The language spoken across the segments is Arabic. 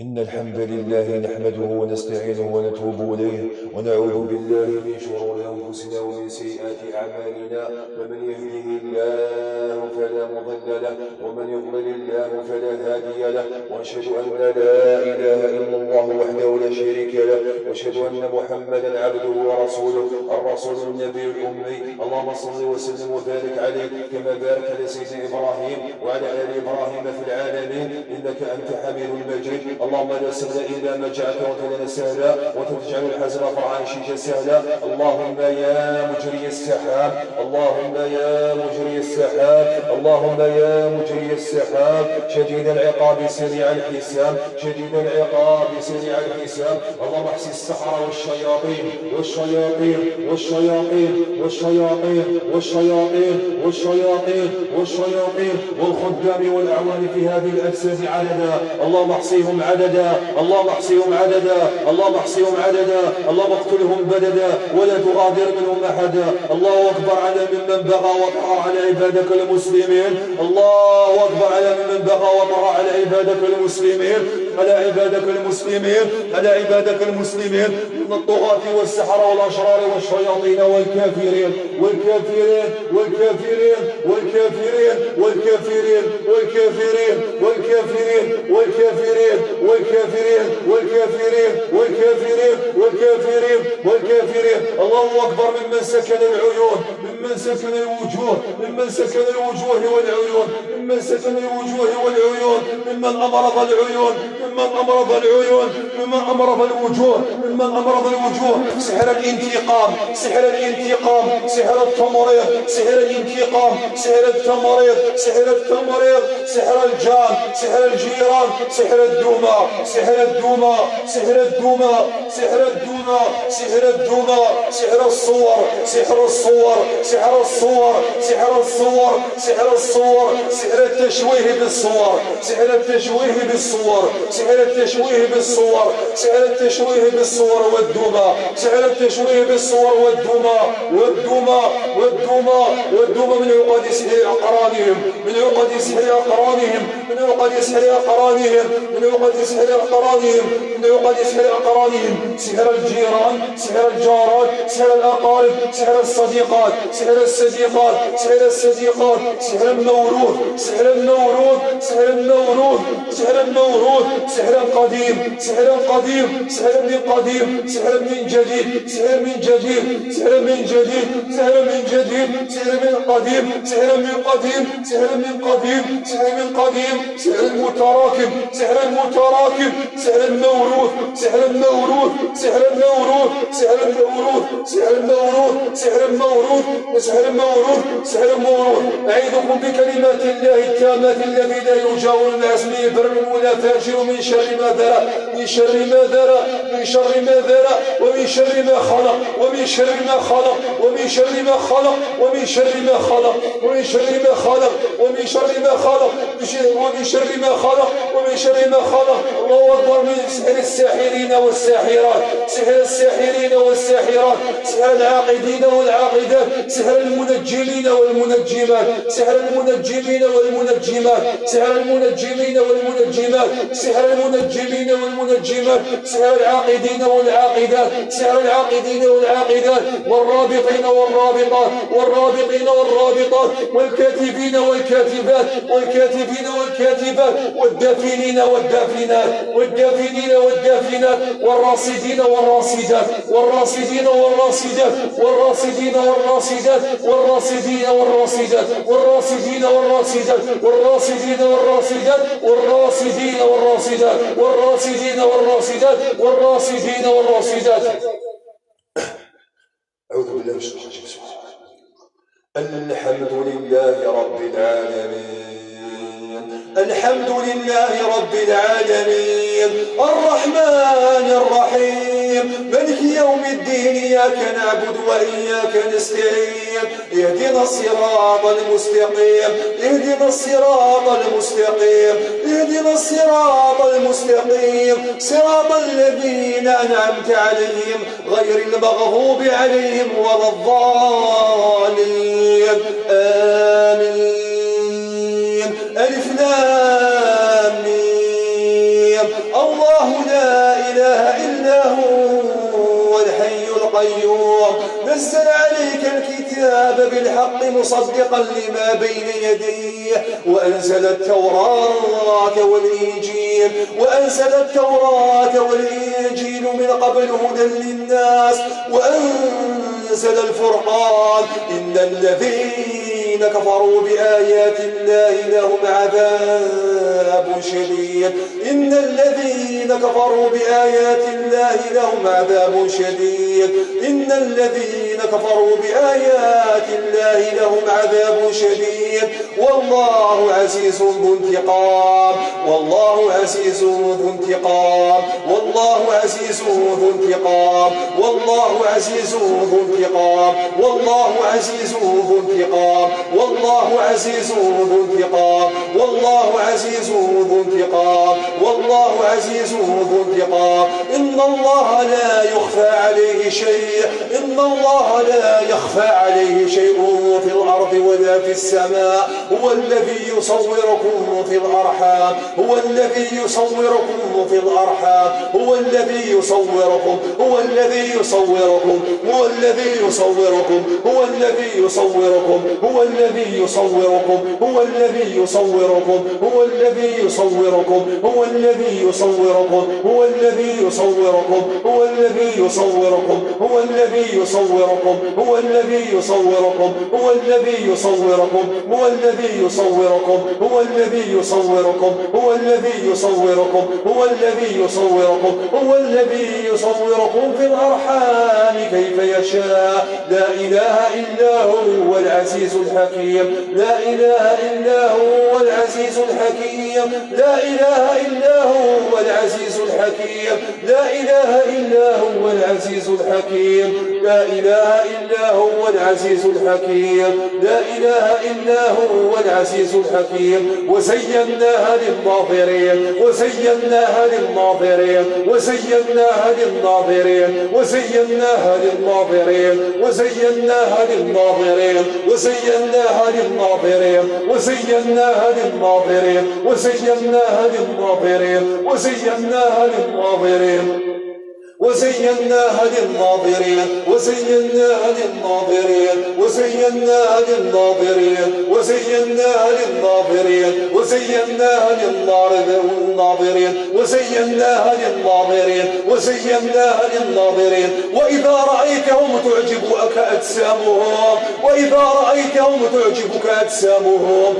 إن الحمد لله نحمده ونستعينه ونتوب إليه ونعوذ بالله من شرور أنفسنا ومن سيئات أعمالنا، فمن يهده الله فلا مضل له ومن يضلل الله فلا هادي له، وأشهد أن لا إله إلا الله وحده لا شريك له، وأشهد أن محمدا عبده ورسوله الرسول النبي الأمي. اللهم صل وسلم وبارك عليه كما بارك على سيدنا إبراهيم وعلى آل إبراهيم في العالمين إنك أنت حميد مجيد. اللهم لا سهل إلا ما جعلته لنا سهلا وتجعل الحزن فرعا شئت سهلا. اللهم يا مجري السحاب، اللهم يا مجري السحاب، اللهم يا مجري السحاب، شديد العقاب سريع الحساب، شديد العقاب سريع الحساب. اللهم احصي السحرة والشياطين والشياطين والشياطين والشياطين والشياطين والشياطين والشياطين والخدام والأعوان في هذه الأجساد عددا. اللهم احصيهم عددا، اللهم احصيهم عددا، اللهم احصيهم عددا، اللهم اقتلهم بددا ولا تغادر منهم احدا. الله اكبر على ممن بغى وطغى على عبادك المسلمين، الله اكبر على ممن بغى وطغى على عبادك المسلمين، على عبادك المسلمين، على عبادك المسلمين من الطغاة والسحرة والاشرار والشياطين والكافرين والكافرين والكافرين والكافرين والكافرين والكافرين والكافرين والكافرين والكافرين والكافرين والكافرين والكافرين والكافرين. الله أكبر ممن سكن العيون، ممن سكن الوجوه، ممن سكن الوجوه والعيون، ممن سكن الوجوه والعيون، ممن أمرض العيون، ممن أمرض العيون، ممن أمرض الوجوه، ممن أمرض الوجوه. سحر الانتقام، سحر الانتقام، سحر التمريض، سحر الانتقام، سحر التمريض، سحر التمريض، سحر الجان، سحر الجيران، سحر الدومة، سحر الدومة، سحر الدومة، سحر الدومة، سحر الدومة، سحر الصور، سحر الصور، سحر الصور، سحر الصور، سحر الصور، سحر التشويه بالصور، سحر التشويه بالصور، سحر التشويه بالصور، سحر التشويه بالصور والدومة، سحر التشويه بالصور والدومة والدومة والدومة والدومة من عقد سحر أقرانهم، من عقد سحر أقرانهم، من عقد سحر أقرانهم، من عقد سحر أقرانهم، من عقد سحر أقرانهم. سحر الجيران، سحر الجارات، سحر الأقارب، سحر الصديقات، سحر الصديقات، سحر الصديقات، سحر الموروث، سحر الموروث، سحر الموروث، سحر الموروث، سحر القديم، سحر القديم، سحر من قديم، سحر من جديد، سحر من جديد، سحر من جديد، سحر من جديد، سحر من قديم، سحر من قديم، سحر من قديم، سحر من قديم، سحر المتراكم، سحر المتراكم، سحر الموروث، سحر الموروث، سحر الموروث، سحر الموروث، سحر الموروث، سحر الموروث، سحر الموروث، سحر الموروث. أعيذكم بكلمات الله التامات الذي لا يجاور مع اسمه بر ولا فاجر من شر ما ذرى، من شر ما ذرى، من شر ما ذرى، ومن شر ما خلق، ومن شر ما خلق، ومن شر ما خلق، ومن شر ما خلق، ومن شر ما خلق، ومن شر ما خلق، ومن شر ما خلق، ومن شر ما خلق. الله أكبر من سحر الساحرين والساحرات، سحر الساحرين والساحرات، سحر العاقدين والعاقدات، سحر المنجمين والمنجمات، سحر المنجمين والمنجمات، سحر المنجمين والمنجمات، سحر المنجمين والمنجمات، سحر العاقدين والعاقدات، سحر العاقدين والعاقدات، والرابطين والرابطات، والرابطين والرابطات، والكاتبين والكاتبات، والكاتبين والكاتبات، والدافنين والدافنات، والدافنين والدافنات، والراصدين والراصدات، والراصدين والراصدات، والراصدين والراصدات، والراصدين والراصدات، والراصدين والراصدات، والراصدين والراصدات، والراصدين والراصدات، والراصدين والراصدات، والراصدين والراصدات. أعوذ بالله من الشيطان الرجيم. الحمد لله رب العالمين، الحمد لله رب العالمين، الرحمن الرحيم، مالك يوم الدين، إياك نعبد وإياك نستعين، اهدنا الصراط المستقيم، اهدنا الصراط المستقيم، اهدنا الصراط المستقيم، صراط الذين أنعمت عليهم غير المغضوب عليهم ولا الضالين. آمين. ألف لام ميم. الله لا إله إلا هو الحي القيوم نزل عليك الكتاب بالحق مصدقا لما بين يديه وأنزل التوراة والإنجيل من قبل هدى للناس وأنزل الفرقان إن الذين كفروا بآيات الله لهم عذاب شديد والله عزيز ذو انتقام إن الله لا يخفى عليه شيء في الأرض ولا في السماء هو الذي يصوركم في الأرحام هو الذي يصوركم في الأرحام كيف يشاء لا إله إلا هو العزيز الحكيم وزيناها للناظرين وإذا رأيتهم تعجبك أجسامهم وإذا رأيتهم تعجبك أجسامهم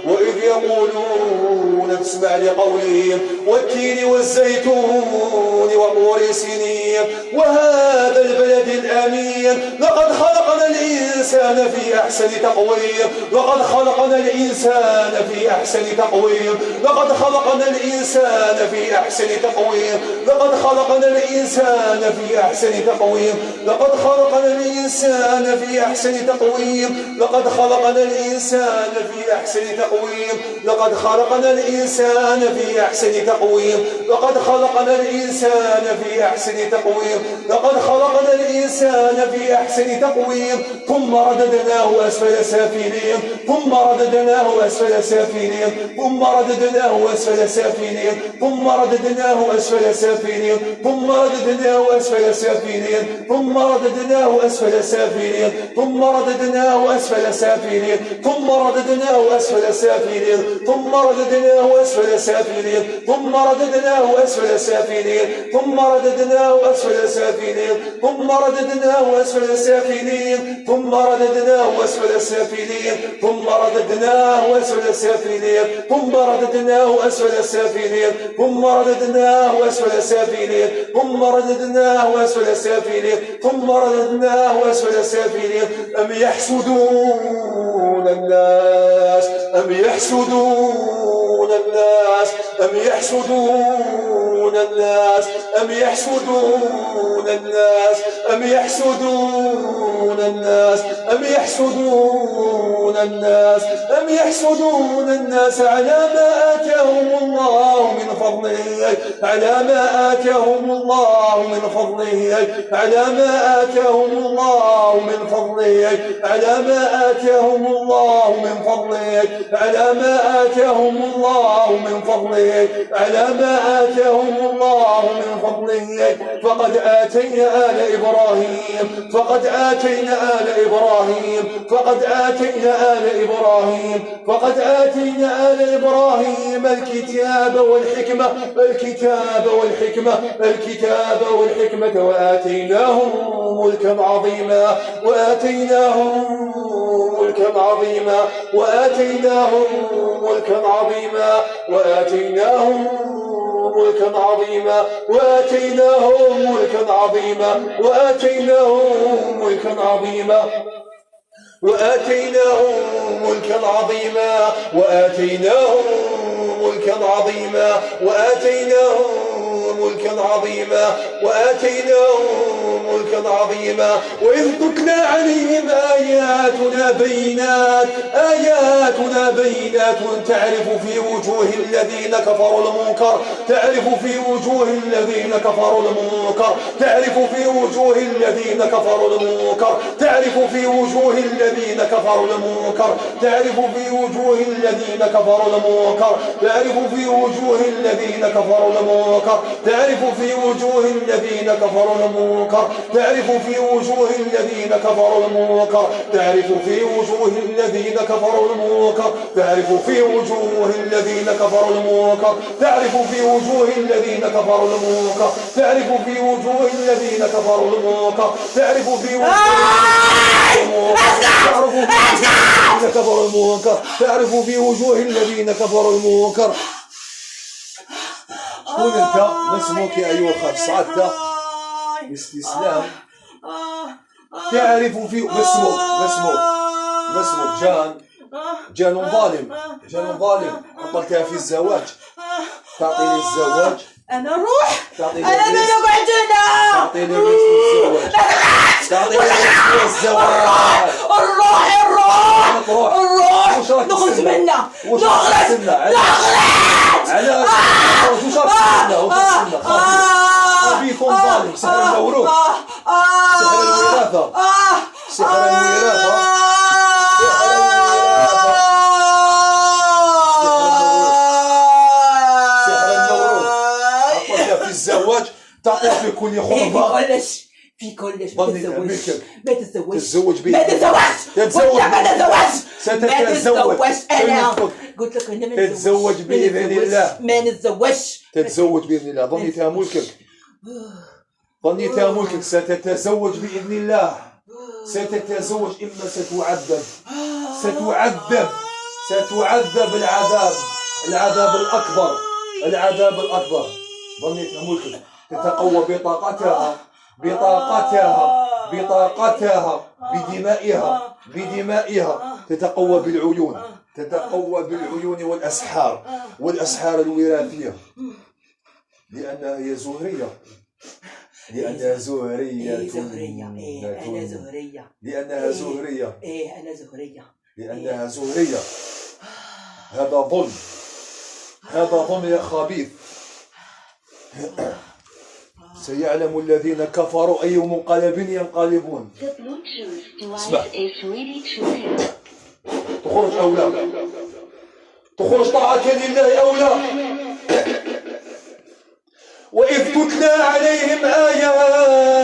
وإذ يقولون تسمع لقولهم والتين والزيتون وطور سينين وهذا البلد الأمين لقد خلقنا الإنسان في أحسن تقويم الإنسان في أحسن تقويم. لقد خلقنا الإنسان في أحسن تقويم. لقد خلقنا الإنسان في أحسن تقويم. لقد خلقنا الإنسان في أحسن تقويم. ثم رددناه أسفل سافلين. ثم رددناه أسفل سافلين. ثم رددناه أسفل سافلين. ثم رددناه أسفل سافلين. ثم رددناه أسفل سافلين. ثم رددناه أسفل سافلين. ثم رددناه أسفل سافلين. ثم رددناه أسفل سافلين. ثم رددناه أسفل سافلين. ثم رددناه أسفل سافلين. ثم رددناه أسفل سافلين. ثم رددناه أسفل سافلين. ثم رددناه أسفل سافلين. ثم رددناه أسفل سافلين. ثم رددناه أسفل سافلين. ثم رددناه أسفل سافلين. ثم رددناه أسفل سافلين. ثم رددناه أسفل سافلين. أم يحسدون الناس. أم يحسدون الناس. أم يحسدون الناس. أم يحسدون الناس. أم يحسدون الناس. أم يحسدون الناس. أم يحسدون الناس على ما آتاهم الله من فضله. على ما آتاهم الله من فضله. على ما آتاهم الله من فضله. على ما آتاهم الله من فضله. على ما آتاهم الله من فضله. على ما آتاهم الله من فضله. فقد آتينا آل إبراهيم. فقد آتينا آل إبراهيم. فقد آتينا آل إبراهيم. فقد آتينا آل إبراهيم الكتاب والحكمة. الكتاب والحكمة. الكتاب والحكمة وآتيناهم ملكا عظيما. وآتيناهم ملكا عظيما. وآتيناهم ملكا عظيما. وآتيناهم ملكا عظيما. وآتيناهم ملكا عظيما. وآتيناهم ملكا عظيما. وآتيناهم ملكا عظيما. وآتيناهم ملكا عظيما. وآتيناهم ملكا عظيما. وآتيناهم ملكا عظيما. وإذ تتلى عليهم آياتنا بينات. آياتنا بينات تعرف في وجوه الذين كفروا المنكر. تعرف في وجوه الذين كفروا المنكر. تعرف في وجوه الذين كفروا المنكر. تعرف في وجوه الذين كفروا المنكر. تعرف في وجوه الذين كفروا المنكر. تعرف في وجوه الذين كفروا المنكر. تعرف في وجوه الذين كفروا المنكر. تعرف في وجوه الذين كفروا المنكر. تعرف في وجوه الذين كفروا المنكر. تعرف في وجوه الذين كفروا المنكر. تعرف في وجوه الذين كفروا المنكر. تعرف في وجوه الذين كفروا المنكر. تعرف في وجوه الذين كفروا المنكر. تعرف في وجوه الذين كفروا المنكر. شكون انت؟ ما اسمك يا ايها الخاص؟ صعدت استسلام. تعرف في ما اسمك جان ظالم. جان ظالم. قتلتها في الزواج. تعطيني الزواج. انا روح. تعطيني انا ما نقعد هنا. تعطيني الزواج. تعطيني الزواج. الروح نخرج منه. نخرج. على وش أبيكم ظالم. سحر الموروث. سحر الوراثة. سحر الوراثة. سحر الموروث. أقولها في الزواج. تعطي في كل خطبة. في كلش ما تتزوج. ما تتزوج. ستتزوج. انا قلت لك انا ما تتزوج باذن الله. ما نتزوجش. تتزوج باذن الله. ظنيتها ملكك. ظنيتها ملكك. ستتزوج باذن الله. ستتزوج. اما ستعذب. ستعذب العذاب الاكبر. العذاب الاكبر. ظنيتها ملكك. تتقوى بطاقتها بدمائها. تتقوى بالعيون والأسحار الوراثية. لأنها هي زهرية. لأنها زهرية. أنا زهرية. لأنها زهرية. أنا زهرية. لأنها زهرية. هذا ظلم، هذا ظلم يا خبيث. سيعلم الذين كفروا أي منقلب ينقلبون. اسمع، تخرج أو لا؟ تخرج طاعة لله أو لا؟ وإذ تتلى عليهم آياتنا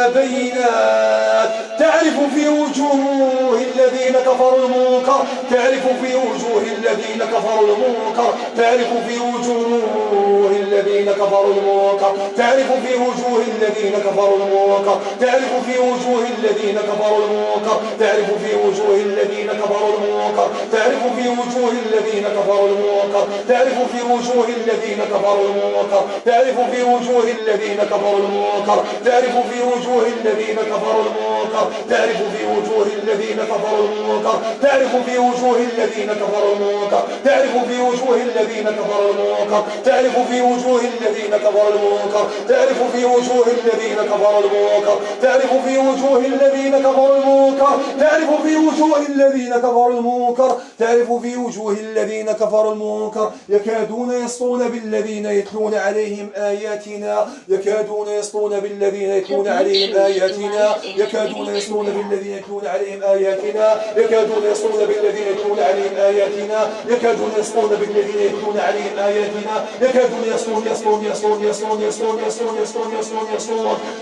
بينات تعرف في وجوه الذين كفروا المنكر، تعرف في وجوه الذين كفروا المنكر، تعرف في وجوه الذين كفروا المنكر، تعرف في وجوه الذين كفروا المنكر، تعرف في وجوه الذين كفروا المنكر، تعرف في وجوه الذين كفروا المنكر، تعرف في وجوه الذين كفروا المنكر، تعرف في وجوه الذين كفروا المنكر، تعرف في وجوه الذين كفروا المنكر، تعرف في وجوه الذين كفروا المنكر، تعرف في وجوه الذين كفروا المنكر، تعرف في وجوه الذين كفروا المنكر، تعرف في وجوه الذين كفروا المنكر، تعرف في وجوه الذين كفروا المنكر، تعرف في وجوه الذين كفروا المنكر، تعرف في وجوه الذين كفروا المنكر، تعرف في وجوه الذين كفروا المنكر، تعرف في وجوه الذين كفروا المنكر، يكادون يسطون بالذين يتلون عليهم آياتنا، يكادون يسطون بالذين يتلون عليهم آياتنا، يكادون يسطون بالذين يتلون عليهم آياتنا، يكادون يسطون بالذين يتلون عليهم آياتنا، يكادون يسطون بالذين يتلون عليهم آياتنا، يكادون يسطون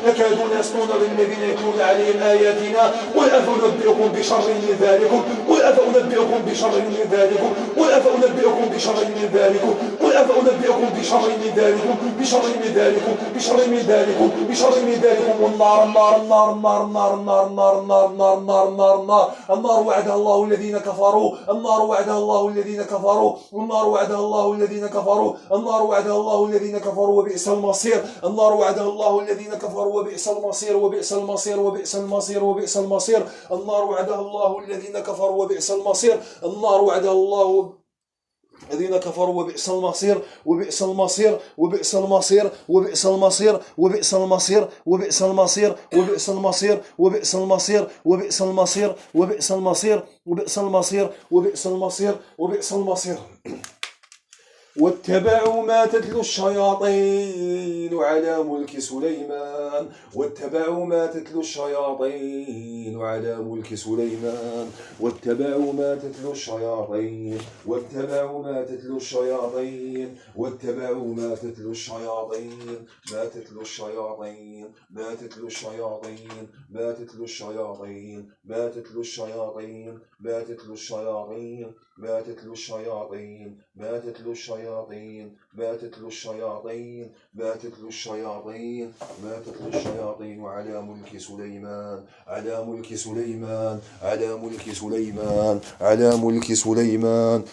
يكادون يسطون بالذين يتلون عليهم آياتنا. قل أفأنبئكم بشر من ذلكم، قل أفأنبئكم بشر من ذلكم، قل أفأنبئكم بشر من ذلكم، قل أفأنبئكم بشر من ذلكم، بشر من ذلكم، بشر من ذلكم، بشر من ذلكم، والنار النار النار النار النار النار النار النار النار النار النار النار النار وعدها الله الذين كفروا، النار وعدها الله الذين كفروا، النار وعدها الله الذين كفروا، النار وعدها الله الذين كفروا وبئس المصير، النار وعدها الله الذين كفروا وبئس المصير، وبئس المصير، وبئس المصير، وبئس المصير، النار وعدها الله الذين كفروا وبئس المصير، النار وعدها الله الذين كفروا وبئس المصير، وبئس المصير، وبئس المصير، وبئس المصير، وبئس المصير، وبئس المصير، وبئس المصير، وبئس المصير، وبئس المصير، وبئس المصير، وبئس المصير، وبئس المصير، وبئس المصير. واتبعوا ما تتلو الشياطين على ملك سليمان، واتبعوا ما تتلو الشياطين على ملك سليمان، واتبعوا ما تتلو الشياطين، واتبعوا ما تتلو الشياطين، واتبعوا ما تتلو الشياطين، ما تتلو الشياطين، ما تتلو الشياطين، ما تتلو الشياطين، ما تتلو الشياطين، ما تتلو الشياطين، ما تتلو الشياطين، ما تتلو الشياطين، ما تتلو الشياطين، ما تتلو الشياطين، ما تتلو الشياطين على ملك سليمان، على ملك سليمان، على ملك سليمان، على ملك سليمان.